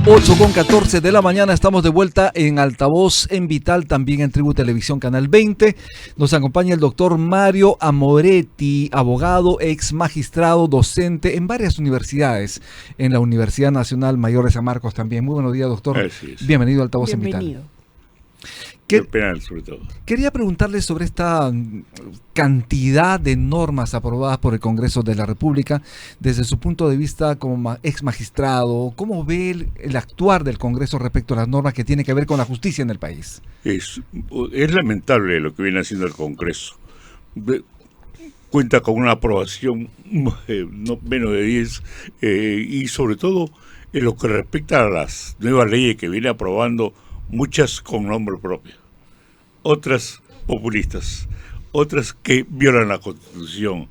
8:14 de la mañana, estamos de vuelta en Altavoz en Vital, también en Tribu Televisión Canal 20. Nos acompaña el doctor Mario Amoretti, abogado, ex magistrado, docente en varias universidades, en la Universidad Nacional Mayor de San Marcos también. Muy buenos días, doctor. Bienvenido a Altavoz en Vital. Penal, sobre todo. Quería preguntarle sobre esta cantidad de normas aprobadas por el Congreso de la República, desde su punto de vista como ex magistrado. ¿Cómo ve el actuar del Congreso respecto a las normas que tienen que ver con la justicia en el país? Es lamentable lo que viene haciendo el Congreso. Cuenta con una aprobación no menos de 10, y sobre todo en lo que respecta a las nuevas leyes que viene aprobando, muchas con nombre propio, otras populistas, otras que violan la Constitución.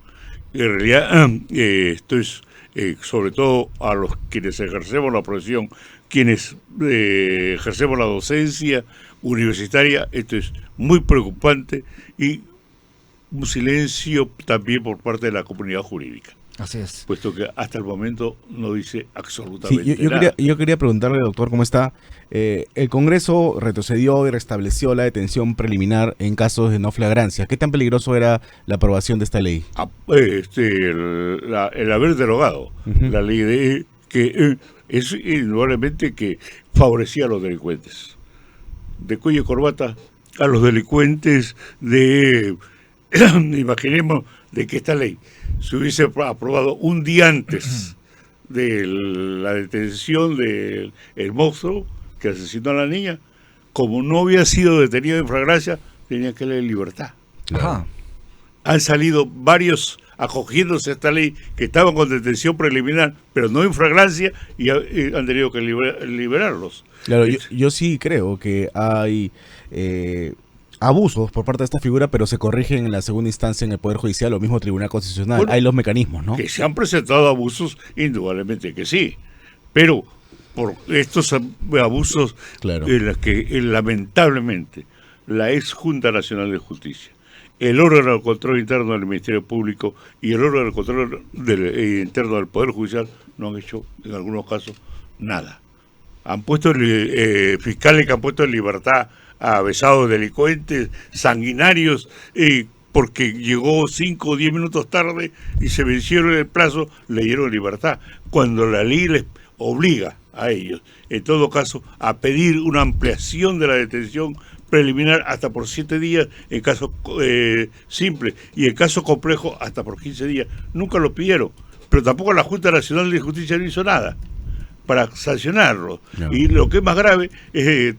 En realidad, esto es sobre todo a los quienes ejercemos la profesión, quienes ejercemos la docencia universitaria, esto es muy preocupante, y un silencio también por parte de la comunidad jurídica. Así es. Puesto que hasta el momento no dice absolutamente nada. Yo quería preguntarle, doctor, ¿cómo está? El Congreso retrocedió y restableció la detención preliminar en casos de no flagrancia. ¿Qué tan peligroso era la aprobación de esta ley? El haber derogado la ley de que es indudablemente que favorecía a los delincuentes. De cuello y corbata a los delincuentes imaginemos de que esta ley se hubiese aprobado un día antes de la detención del monstruo que asesinó a la niña. Como no había sido detenido en flagrancia, tenía que leer libertad. Ajá. Han salido varios acogiéndose a esta ley que estaban con detención preliminar, pero no en flagrancia, y han tenido que liberarlos. Claro, yo sí creo que hay abusos por parte de esta figura, pero se corrigen en la segunda instancia en el Poder Judicial o mismo Tribunal Constitucional. Bueno, hay los mecanismos, ¿no? Que se han presentado abusos, indudablemente que sí, pero por estos abusos, claro, en los que lamentablemente la ex Junta Nacional de Justicia, el órgano de control interno del Ministerio Público y el órgano de control interno del Poder Judicial no han hecho, en algunos casos, nada. Han puesto fiscales que han puesto en libertad a besados delincuentes, sanguinarios, porque llegó 5 o 10 minutos tarde y se vencieron el plazo, le dieron libertad, cuando la ley les obliga a ellos, en todo caso, a pedir una ampliación de la detención preliminar hasta por 7 días en casos simples, y en casos complejos hasta por 15 días. Nunca lo pidieron, pero tampoco la Junta Nacional de Justicia no hizo nada para sancionarlo. No. Y lo que es más grave,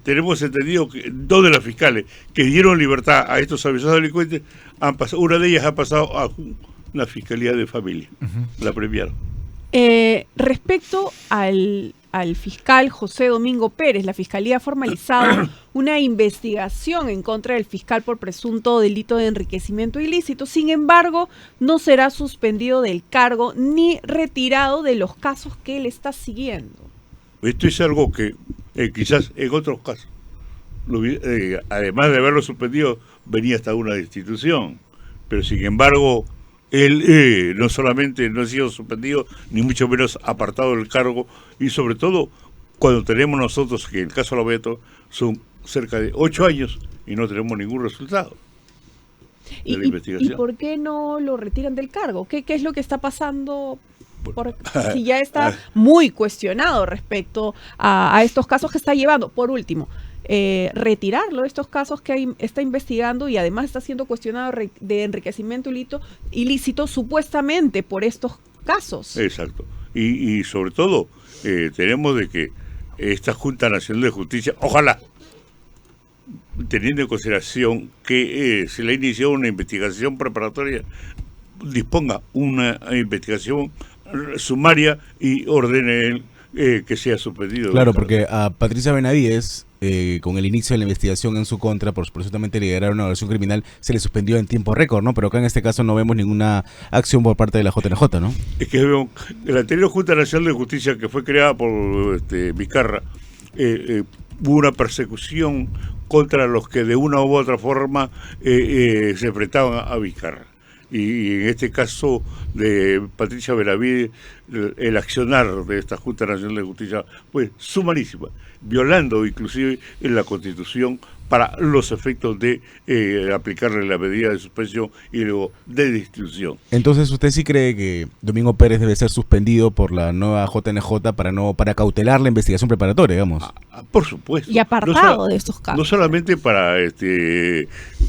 tenemos entendido que 2 de las fiscales que dieron libertad a estos avisados delincuentes, una de ellas ha pasado a la Fiscalía de Familia, la premiaron. Respecto al fiscal José Domingo Pérez, la Fiscalía ha formalizado una investigación en contra del fiscal por presunto delito de enriquecimiento ilícito. Sin embargo, no será suspendido del cargo ni retirado de los casos que él está siguiendo. Esto es algo que quizás en otros casos, además de haberlo suspendido, venía hasta una destitución. Pero sin embargo, él no solamente no ha sido suspendido, ni mucho menos apartado del cargo, y sobre todo cuando tenemos nosotros, que en el caso de Lobeto, son cerca de 8 años y no tenemos ningún resultado de la investigación. ¿Y por qué no lo retiran del cargo? ¿Qué es lo que está pasando? Si ya está muy cuestionado respecto a estos casos que está llevando. Por último, retirarlo de estos casos que está investigando, y además está siendo cuestionado de enriquecimiento ilícito supuestamente por estos casos. Exacto. Y sobre todo tenemos de que esta Junta Nacional de Justicia, ojalá, teniendo en consideración que se le ha iniciado una investigación preparatoria, disponga una investigación sumaria y ordene que sea suspendido. Claro, porque a Patricia Benavides, con el inicio de la investigación en su contra por presuntamente liderar una organización criminal, se le suspendió en tiempo récord, ¿no? Pero acá en este caso no vemos ninguna acción por parte de la JNJ, ¿no? Es que la anterior Junta Nacional de Justicia, que fue creada por Vizcarra, hubo una persecución contra los que de una u otra forma se enfrentaban a Vizcarra. y en este caso de Patricia Benavides, el accionar de esta Junta Nacional de Justicia fue sumarísima, violando inclusive en la Constitución para los efectos de aplicarle la medida de suspensión y luego de destitución. Entonces, ¿usted sí cree que Domingo Pérez debe ser suspendido por la nueva JNJ para cautelar la investigación preparatoria, digamos? Por supuesto. Y apartado de estos casos. No solamente para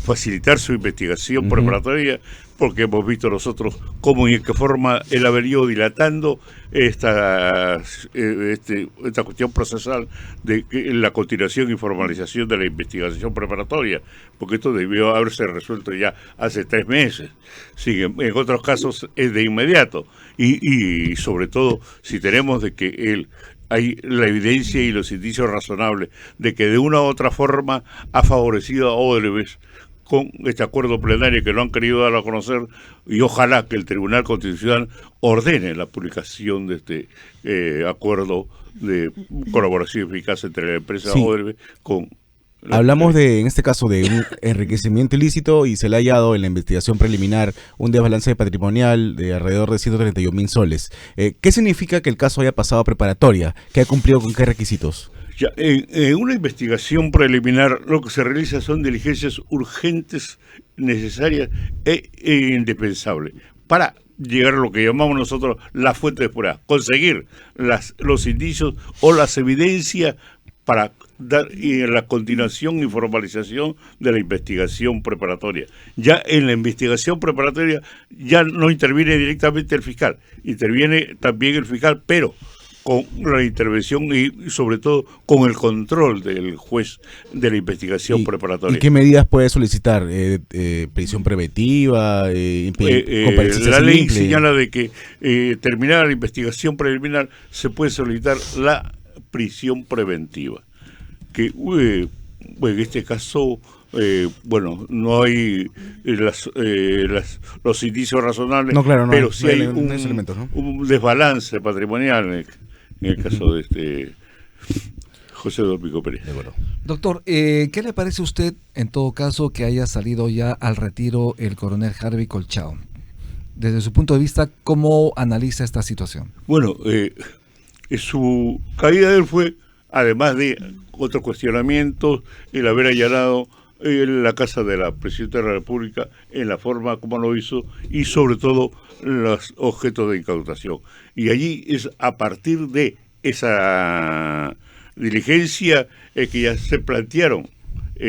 facilitar su investigación preparatoria, porque hemos visto nosotros cómo y en qué forma él ha venido dilatando esta cuestión procesal de la continuación y formalización de la investigación preparatoria, porque esto debió haberse resuelto ya hace 3 meses. Sí, en otros casos es de inmediato, y sobre todo si tenemos de que hay la evidencia y los indicios razonables de que de una u otra forma ha favorecido a Odebrecht con este acuerdo plenario que no han querido dar a conocer, y ojalá que el Tribunal Constitucional ordene la publicación de este acuerdo de colaboración eficaz entre la empresa Odebrecht con... Hablamos en este caso, de un enriquecimiento ilícito, y se le ha hallado en la investigación preliminar un desbalance patrimonial de alrededor de 131.000 soles. ¿Qué significa que el caso haya pasado a preparatoria? ¿Qué ha cumplido con qué requisitos? Ya, en una investigación preliminar lo que se realiza son diligencias urgentes, necesarias e indispensables para llegar a lo que llamamos nosotros la fuente de prueba, conseguir los indicios o las evidencias para dar la continuación y formalización de la investigación preparatoria. Ya en la investigación preparatoria ya no interviene directamente el fiscal, interviene también el fiscal, pero con la intervención y sobre todo con el control del juez de la investigación preparatoria. ¿Y qué medidas puede solicitar? ¿Prisión preventiva? La ley señala de que terminada la investigación preliminar se puede solicitar la prisión preventiva, que en este caso no hay los indicios razonables, no, claro, no, pero sí hay ¿no? un desbalance patrimonial en el caso de José Domingo Pérez. Doctor, ¿qué le parece a usted, en todo caso, que haya salido ya al retiro el coronel Harvey Colchao? Desde su punto de vista, ¿cómo analiza esta situación? Bueno, su caída de él fue, además de otros cuestionamientos, el haber allanado la casa de la Presidenta de la República en la forma como lo hizo, y sobre todo los objetos de incautación. Y allí es a partir de esa diligencia que ya se plantearon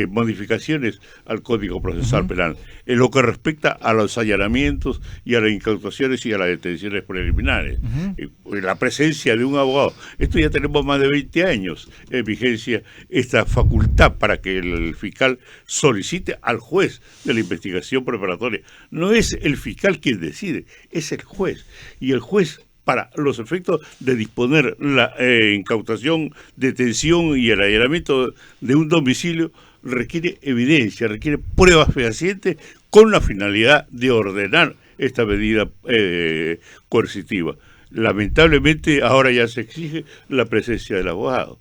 modificaciones al Código Procesal Penal, en lo que respecta a los allanamientos y a las incautaciones y a las detenciones preliminares. La presencia de un abogado. Esto ya tenemos más de 20 años en vigencia, esta facultad para que el fiscal solicite al juez de la investigación preparatoria. No es el fiscal quien decide, es el juez. Y el juez, para los efectos de disponer la incautación, detención y el allanamiento de un domicilio, requiere evidencia, requiere pruebas fehacientes con la finalidad de ordenar esta medida coercitiva. Lamentablemente ahora ya se exige la presencia del abogado.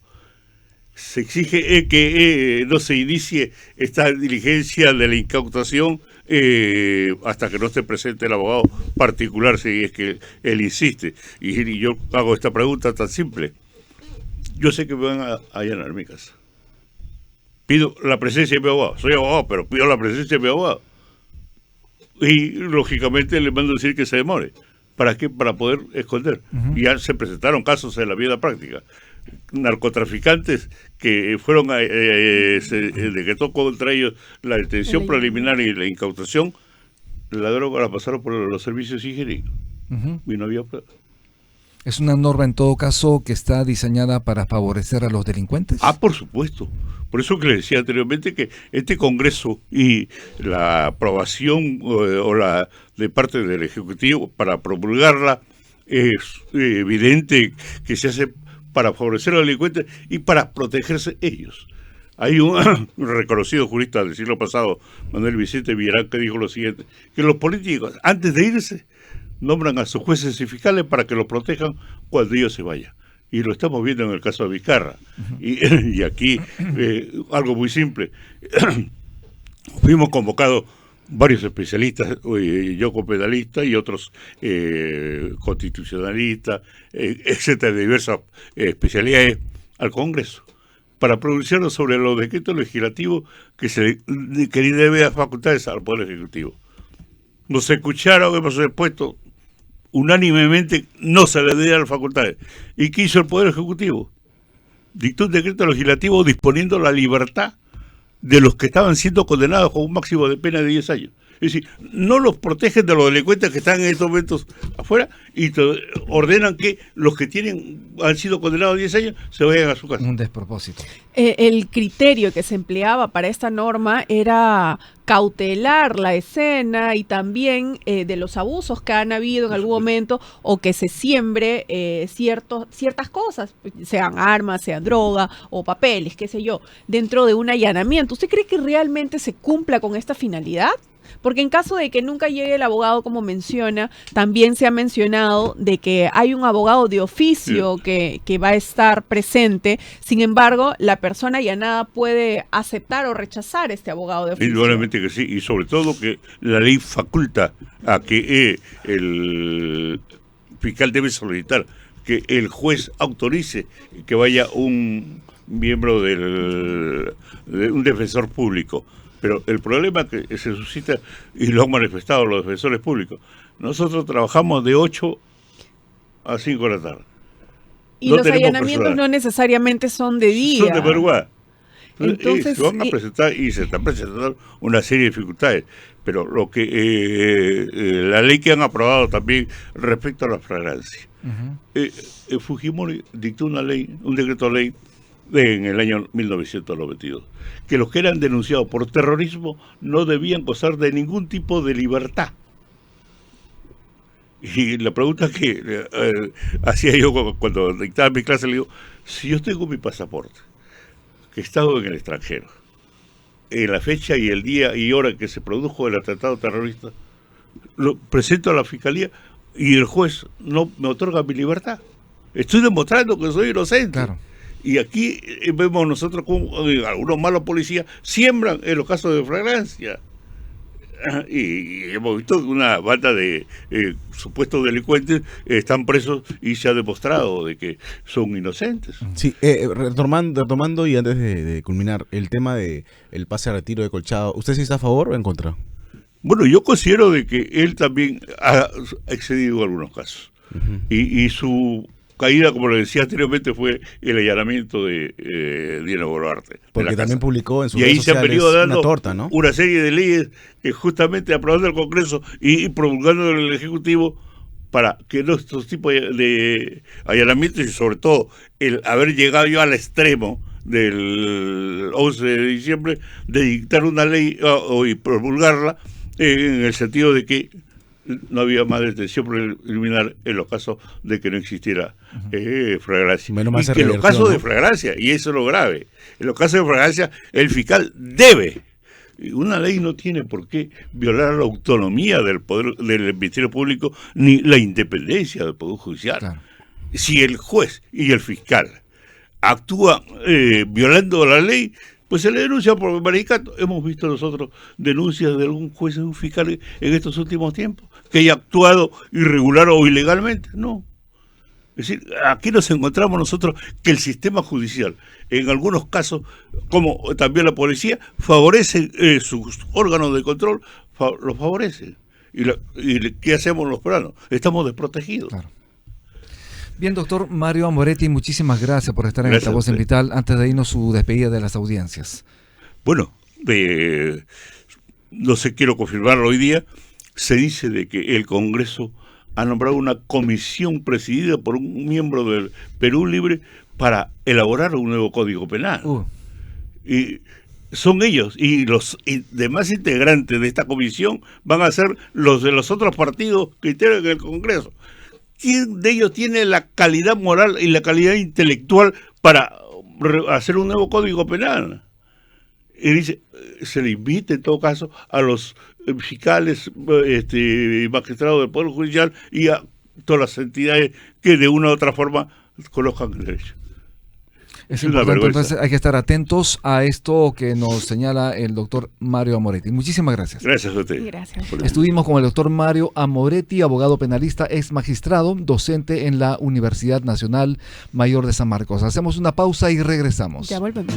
Se exige que no se inicie esta diligencia de la incautación hasta que no esté presente el abogado particular, si es que él insiste. Y yo hago esta pregunta tan simple. Yo sé que me van a allanar mi casa. Pido la presencia de mi abogado. Soy abogado, pero pido la presencia de mi abogado. Y lógicamente le mando a decir que se demore. ¿Para qué? Para poder esconder. Y ya se presentaron casos en la vida práctica. Narcotraficantes que fueron decretó contra ellos la detención preliminar y la incautación, la droga la pasaron por los servicios higiénicos y no había prueba. ¿Es una norma en todo caso que está diseñada para favorecer a los delincuentes? Por supuesto. Por eso que le decía anteriormente que este Congreso y la aprobación o la de parte del Ejecutivo para promulgarla es evidente que se hace para favorecer a los delincuentes y para protegerse ellos. Hay un reconocido jurista del siglo pasado, Manuel Vicente Villarán, que dijo lo siguiente, que los políticos, antes de irse, nombran a sus jueces y fiscales para que los protejan cuando ellos se vayan. Y lo estamos viendo en el caso de Vizcarra. Y aquí, algo muy simple. Fuimos convocados varios especialistas, yo como penalista y otros constitucionalistas, etcétera, de diversas especialidades, al Congreso, para pronunciarnos sobre los decretos legislativos que debe dar facultades al Poder Ejecutivo. Nos escucharon, hemos expuesto unánimemente, no se le dé las facultades. ¿Y qué hizo el Poder Ejecutivo? Dictó un decreto legislativo disponiendo la libertad de los que estaban siendo condenados con un máximo de pena de 10 años. Es decir, no los protegen de los delincuentes que están en estos momentos afuera y ordenan que los que han sido condenados a 10 años se vayan a su casa. Un despropósito. El criterio que se empleaba para esta norma era cautelar la escena y también de los abusos que han habido en algún momento o que se siembre ciertas cosas, sean armas, sean droga o papeles, qué sé yo, dentro de un allanamiento. ¿Usted cree que realmente se cumpla con esta finalidad? Porque en caso de que nunca llegue el abogado, como menciona, también se ha mencionado de que hay un abogado de oficio que va a estar presente. Sin embargo, la persona allanada puede aceptar o rechazar este abogado de oficio. Indudablemente que sí, y sobre todo que la ley faculta a que el fiscal debe solicitar que el juez autorice que vaya un miembro de un defensor público. Pero el problema que se suscita, y lo han manifestado los defensores públicos, nosotros trabajamos de 8 a 5 de la tarde. Y los allanamientos no necesariamente son de día. Son de madrugada. Entonces, se van a presentar y se están presentando una serie de dificultades. Pero lo que la ley que han aprobado también respecto a la flagrancia. Fujimori dictó una ley, un decreto de ley en el año 1992, que los que eran denunciados por terrorismo no debían gozar de ningún tipo de libertad. Y la pregunta que hacía yo cuando dictaba mi clase, le digo, si yo tengo mi pasaporte, que he estado en el extranjero, en la fecha y el día y hora en que se produjo el atentado terrorista, lo presento a la fiscalía y el juez no me otorga mi libertad. Estoy demostrando que soy inocente. Claro. Y aquí vemos nosotros como algunos malos policías siembran en los casos de flagrancia. Y hemos visto que una banda de supuestos delincuentes están presos y se ha demostrado de que son inocentes. Sí, retomando y antes de culminar, el tema de el pase a retiro de Colchado, ¿usted sí está a favor o en contra? Bueno, yo considero de que él también ha excedido algunos casos. Y su caída, como le decía anteriormente, fue el allanamiento de Dina Boluarte. Porque también publicó en sus redes redes sociales se han venido dando una torta, ¿no? Una serie de leyes que justamente aprobando el Congreso y promulgando en el Ejecutivo para que estos tipos de allanamientos y sobre todo el haber llegado yo al extremo del 11 de diciembre de dictar una ley y promulgarla en el sentido de que no había más detención preliminar en los casos de que no existiera flagrancia. Y que en los casos de flagrancia, y eso es lo grave, en los casos de flagrancia el fiscal debe. Una ley no tiene por qué violar la autonomía del poder del Ministerio Público ni la independencia del Poder Judicial. Claro. Si el juez y el fiscal actúan violando la ley, pues se le denuncia por prevaricato. Hemos visto nosotros denuncias de algún juez o un fiscal en estos últimos tiempos que haya actuado irregular o ilegalmente. No. Es decir, aquí nos encontramos nosotros que el sistema judicial, en algunos casos, como también la policía, favorece sus órganos de control, los favorecen. ¿Y qué hacemos los peruanos? Estamos desprotegidos. Claro. Bien, doctor Mario Amoretti, muchísimas gracias por estar en Altavoz en Vital. Antes de irnos, su despedida de las audiencias. Bueno, no sé, quiero confirmarlo hoy día, se dice de que el Congreso ha nombrado una comisión presidida por un miembro del Perú Libre para elaborar un nuevo Código Penal. Y son ellos, y los demás integrantes de esta comisión van a ser los de los otros partidos que integran el Congreso. ¿Quién de ellos tiene la calidad moral y la calidad intelectual para hacer un nuevo Código Penal? Y dice, se le invita en todo caso a los fiscales y magistrados del Poder Judicial y a todas las entidades que de una u otra forma conozcan el derecho. Es una importante, vergüenza. entonces hay que estar atentos a esto que nos señala el doctor Mario Amoretti. Muchísimas gracias. Gracias a usted. Gracias. Estuvimos con el doctor Mario Amoretti, abogado penalista, ex magistrado, docente en la Universidad Nacional Mayor de San Marcos. Hacemos una pausa y regresamos. Ya volvemos.